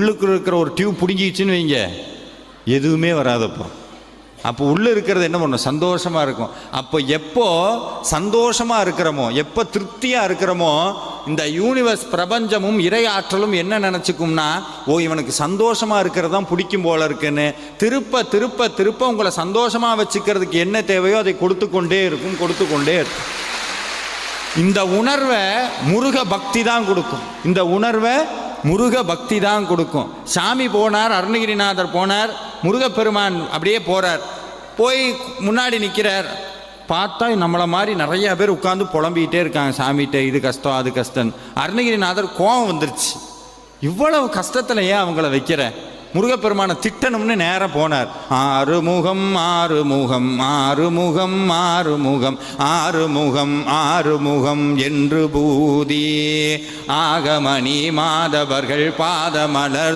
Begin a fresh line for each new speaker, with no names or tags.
உள்ளுக்குள்ள இருக்கிற ஒரு டியூப் பிடுங்கிச்சுன்னு வைங்க, எதுவுமே வராதப்போ. அப்போ உள்ளே இருக்கிறது என்ன பண்ணும்? சந்தோஷமாக இருக்கும். அப்போ எப்போ சந்தோஷமாக இருக்கிறோமோ, எப்போ திருப்தியாக இருக்கிறோமோ, இந்த யூனிவர்ஸ் பிரபஞ்சமும் இறை ஆற்றலும் என்ன நினச்சிக்கும்னா, ஓ இவனுக்கு சந்தோஷமாக இருக்கிறது தான் பிடிக்கும் போல இருக்குன்னு திருப்ப திருப்ப திருப்ப உங்களை சந்தோஷமாக வச்சுக்கிறதுக்கு என்ன தேவையோ அதை கொடுத்து கொண்டே இருக்கும், கொடுத்து கொண்டே இருக்கும். இந்த உணர்வை முருக பக்தி தான் கொடுக்கும். இந்த உணர்வை முருக பக்தி தான் கொடுக்கும். சாமி போனார், அருணகிரிநாதர் போனார், முருகப்பெருமான் அப்படியே போகிறார். போய் முன்னாடி நிற்கிறார். பார்த்தா நம்மளை மாதிரி நிறைய பேர் உட்காந்து புலம்பிக்கிட்டே இருக்காங்க சாமிகிட்ட, இது கஷ்டம் அது கஷ்டம். அருணகிரிநாதர் கோபம் வந்துருச்சு, இவ்வளவு கஷ்டத்தில் ஏன் அவங்கள வைக்கிற? முருகப்பெருமானை திட்டணும்னு நேரம் போனார். ஆறுமுகம் ஆறுமுகம் ஆறுமுகம் ஆறுமுகம் ஆறுமுகம் ஆறுமுகம் என்று பூதி ஆகமணி மாதவர்கள் பாதமலர்